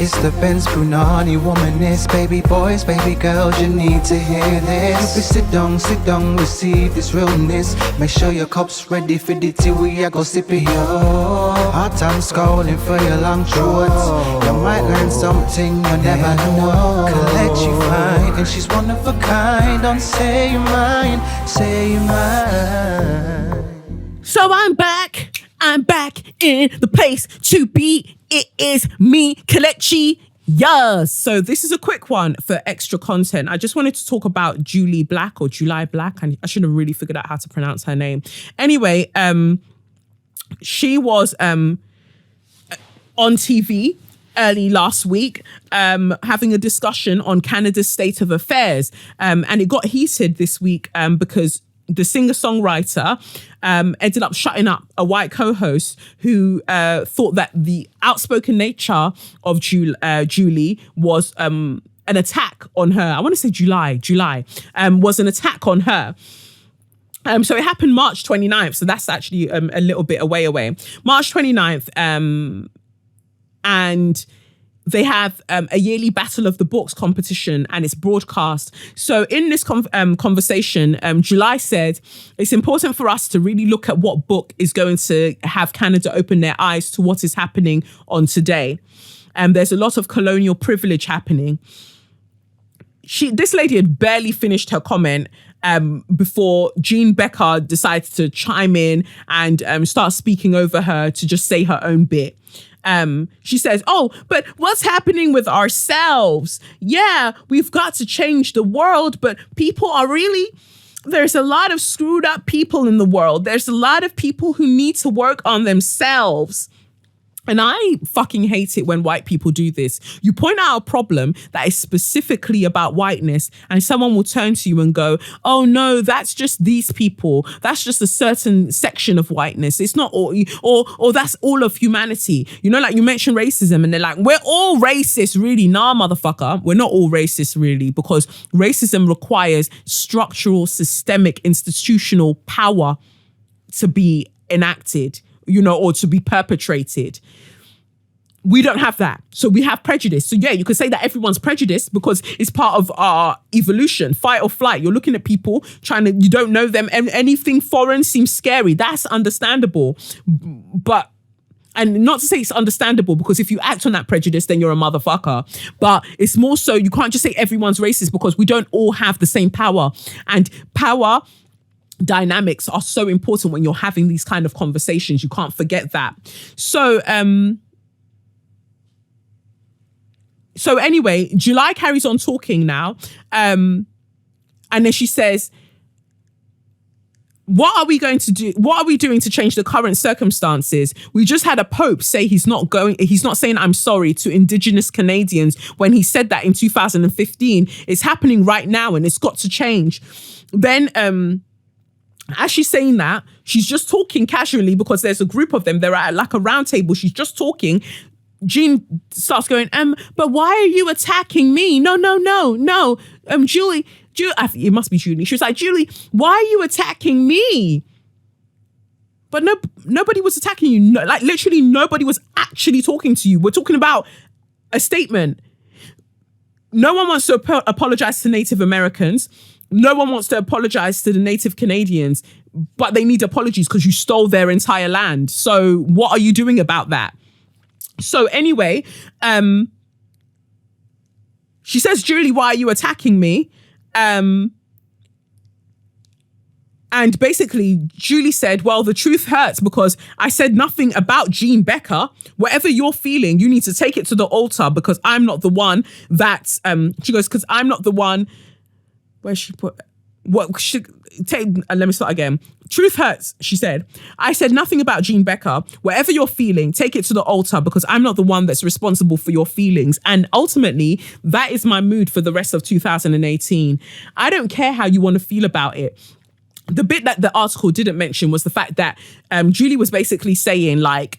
It's the Benz Brunani womanist. Baby boys, baby girls, you need to hear this. Sit down, receive this realness. Make sure your cup's ready for the tea, we are go sip it, yo. Hot time scrolling for your long shorts. You might learn something you never know. Collect you fine, and she's one of a kind. Don't say you're mine, say you're mine. So I'm back in the place to be. It is me, Kelechi. Yes. So this is a quick one for extra content. I just wanted to talk about Jully Black or Jully Black. And I should have really figured out how to pronounce her name. Anyway, she was on TV early last week, having a discussion on Canada's state of affairs. And it got heated this week because the singer-songwriter ended up shutting up a white co-host who thought that the outspoken nature of Jully was an attack on her. I want to say July, was an attack on her. So it happened March 29th. So that's actually a little bit away. March 29th. And they have a yearly Battle of the Books competition and it's broadcast. So in this conversation, July said, it's important for us to really look at what book is going to have Canada open their eyes to what is happening on today. There's a lot of colonial privilege happening. This lady had barely finished her comment before Jeanne Beker decided to chime in and start speaking over her to just say her own bit. She says, oh, but what's happening with ourselves? Yeah, we've got to change the world, but people are there's a lot of screwed up people in the world. There's a lot of people who need to work on themselves. And I fucking hate it when white people do this. You point out a problem that is specifically about whiteness and someone will turn to you and go, oh no, that's just these people. That's just a certain section of whiteness. It's not all, or that's all of humanity. You know, like you mentioned racism and they're like, we're all racist, really. Nah, motherfucker. We're not all racist, really, because racism requires structural, systemic, institutional power to be enacted, you know, or to be perpetrated. We don't have that. So we have prejudice. So yeah, you could say that everyone's prejudiced because it's part of our evolution, fight or flight. You're looking at people you don't know them, and anything foreign seems scary. That's understandable. But, and not to say it's understandable, because if you act on that prejudice, then you're a motherfucker. But it's more so, you can't just say everyone's racist because we don't all have the same power. And power dynamics are so important when you're having these kind of conversations. You can't forget that. So anyway, July carries on talking now. And then she says, what are we going to do? What are we doing to change the current circumstances? We just had a Pope say he's not saying I'm sorry to Indigenous Canadians when he said that in 2015. It's happening right now and it's got to change. Then, as she's saying that, she's just talking casually because there's a group of them. They're at like a round table. She's just talking. Jeanne starts going, but why are you attacking me? No. Jully, it must be Jully. She was like, Jully, why are you attacking me? But nobody was attacking you. No, like literally nobody was actually talking to you. We're talking about a statement. No one wants to apologize to Native Americans. No one wants to apologize to the Native Canadians, but they need apologies because you stole their entire land. So what are you doing about that? So anyway, she says, Jully, why are you attacking me? And basically, Jully said, well, the truth hurts because I said nothing about Jeanne Beker. Whatever you're feeling, you need to take it to the altar because I'm not the one that, she goes, because I'm not the one, where she put, what should take, let me start again. Truth hurts, she said. I said nothing about Jeanne Beker. Whatever you're feeling, take it to the altar because I'm not the one that's responsible for your feelings. And ultimately, that is my mood for the rest of 2018. I don't care how you want to feel about it. The bit that the article didn't mention was the fact that Jully was basically saying like,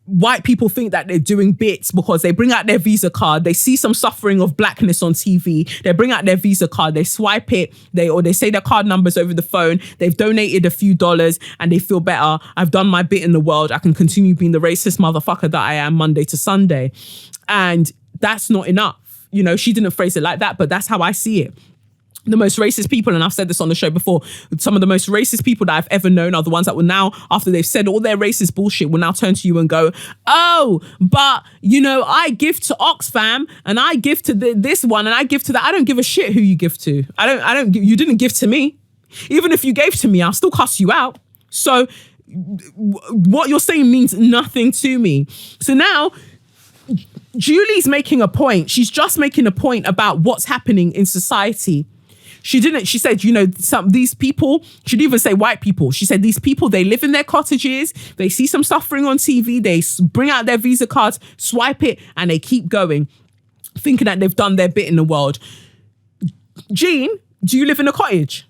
white people think that they're doing bits because they bring out their Visa card, they see some suffering of blackness on TV, they bring out their Visa card, they swipe it, they say their card numbers over the phone, they've donated a few dollars and they feel better. I've done my bit in the world. I can continue being the racist motherfucker that I am Monday to Sunday. And that's not enough. You know, she didn't phrase it like that, but that's how I see it. The most racist people, and I've said this on the show before, some of the most racist people that I've ever known are the ones that will now, after they've said all their racist bullshit, will now turn to you and go, oh, but, you know, I give to Oxfam and I give to this one and I give to that. I don't give a shit who you give to. You didn't give to me. Even if you gave to me, I'll still cuss you out. So what you're saying means nothing to me. So now Jully's making a point. She's just making a point about what's happening in society. She said, you know, these people, she didn't even say white people. She said, these people, they live in their cottages. They see some suffering on TV. They bring out their Visa cards, swipe it, and they keep going, thinking that they've done their bit in the world. Jeanne, do you live in a cottage?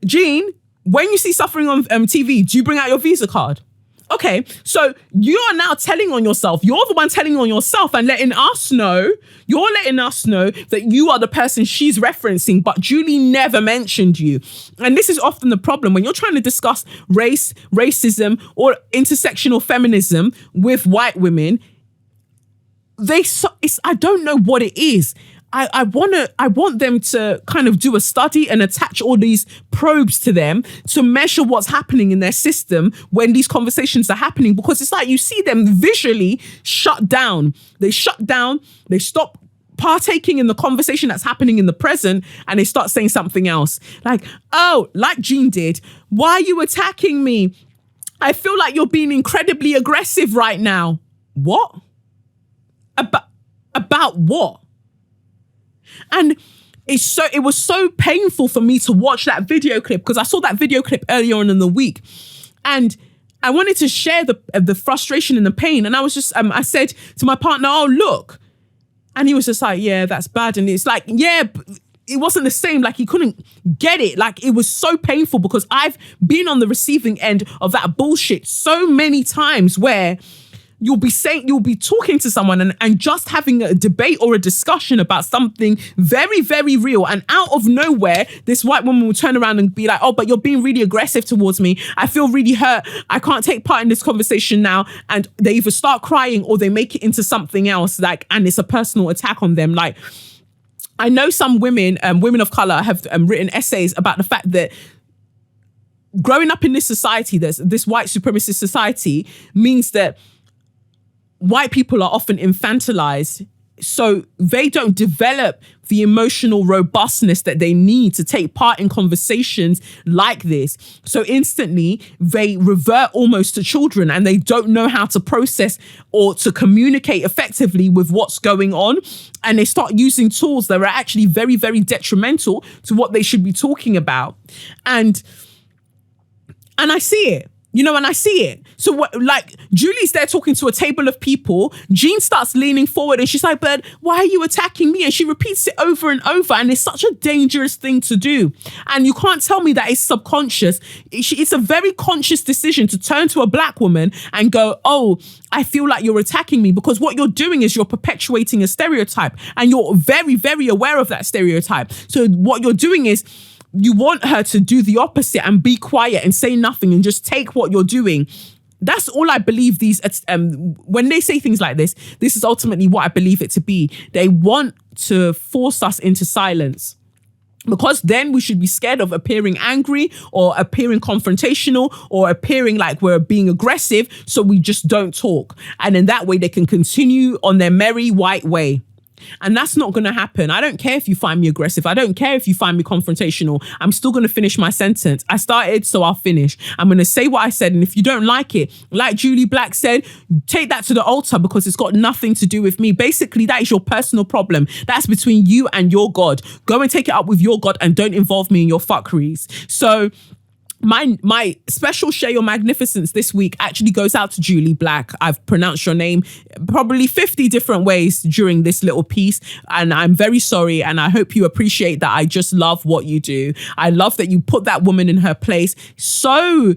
Jeanne, when you see suffering on TV, do you bring out your Visa card? Okay, so you are now telling on yourself. You're the one telling on yourself and letting us know. You're letting us know that you are the person she's referencing, but Jully never mentioned you. And this is often the problem when you're trying to discuss race, racism, or intersectional feminism with white women. I don't know what it is. I want them to kind of do a study and attach all these probes to them to measure what's happening in their system when these conversations are happening, because it's like you see them visually shut down. They shut down, they stop partaking in the conversation that's happening in the present, and they start saying something else. Like, oh, like Jeanne did, why are you attacking me? I feel like you're being incredibly aggressive right now. What? About what? And it was so painful for me to watch that video clip, because I saw that video clip earlier on in the week, and I wanted to share the frustration and the pain. And I was just, I said to my partner, oh, look. And he was just like, yeah, that's bad. And it's like, yeah, but it wasn't the same. Like, he couldn't get it. Like, it was so painful because I've been on the receiving end of that bullshit so many times where you'll be talking to someone and just having a debate or a discussion about something very, very real. And out of nowhere, this white woman will turn around and be like, oh, but you're being really aggressive towards me. I feel really hurt. I can't take part in this conversation now. And they either start crying or they make it into something else, like, and it's a personal attack on them. Like, I know some women of color have written essays about the fact that growing up in this society, this white supremacist society, means that white people are often infantilized, so they don't develop the emotional robustness that they need to take part in conversations like this. So instantly, they revert almost to children, and they don't know how to process or to communicate effectively with what's going on. And they start using tools that are actually very, very detrimental to what they should be talking about. And I see it. You know, and I see it. So like, Jully's there talking to a table of people. Jeanne starts leaning forward and she's like, but why are you attacking me? And she repeats it over and over. And it's such a dangerous thing to do. And you can't tell me that it's subconscious. It's a very conscious decision to turn to a black woman and go, oh, I feel like you're attacking me, because what you're doing is you're perpetuating a stereotype, and you're very, very aware of that stereotype. So what you're doing is, you want her to do the opposite and be quiet and say nothing and just take what you're doing. That's all I believe when they say things like this is ultimately what I believe it to be. They want to force us into silence, because then we should be scared of appearing angry or appearing confrontational or appearing like we're being aggressive. So we just don't talk. And in that way, they can continue on their merry white way. And that's not going to happen. I don't care if you find me aggressive. I don't care if you find me confrontational. I'm still going to finish my sentence. I started, so I'll finish. I'm going to say what I said. And if you don't like it, like Jully Black said, take that to the altar, because it's got nothing to do with me. Basically, that is your personal problem. That's between you and your God. Go and take it up with your God and don't involve me in your fuckeries. So my special share your magnificence this week actually goes out to Jully Black. I've pronounced your name probably 50 different ways during this little piece, and I'm very sorry, and I hope you appreciate that. I just love what you do. I love that you put that woman in her place so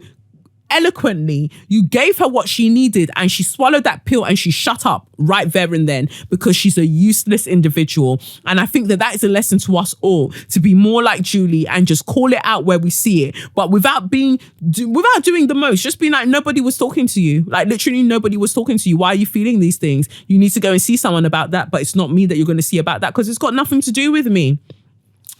eloquently. You gave her what she needed and she swallowed that pill and she shut up right there and then because she's a useless individual. And I think that is a lesson to us all, to be more like Jully and just call it out where we see it, but without doing the most. Just being like, nobody was talking to you. Like literally nobody was talking to you. Why are you feeling these things? You need to go and see someone about that, but it's not me that you're going to see about that because it's got nothing to do with me.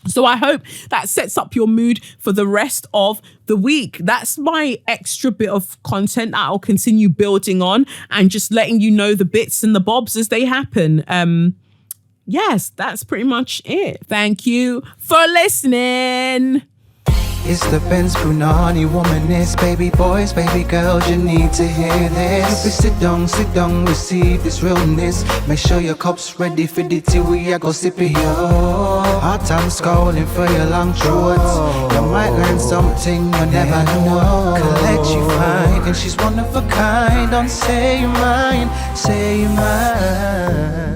So I hope that sets up your mood for the rest of the week. That's my extra bit of content that I'll continue building on and just letting you know the bits and the bobs as they happen. Yes, that's pretty much it. Thank you for listening. It's the Benz Brunani womanist, baby boys, baby girls, you need to hear this. Sit down, receive this realness. Make sure your cup's ready for the tea, we are go sip it, yo. Hard time scrolling for your long throats. You might learn something you never know. Collect you fine, and she's one of a kind. Don't say you're mine, say you're mine.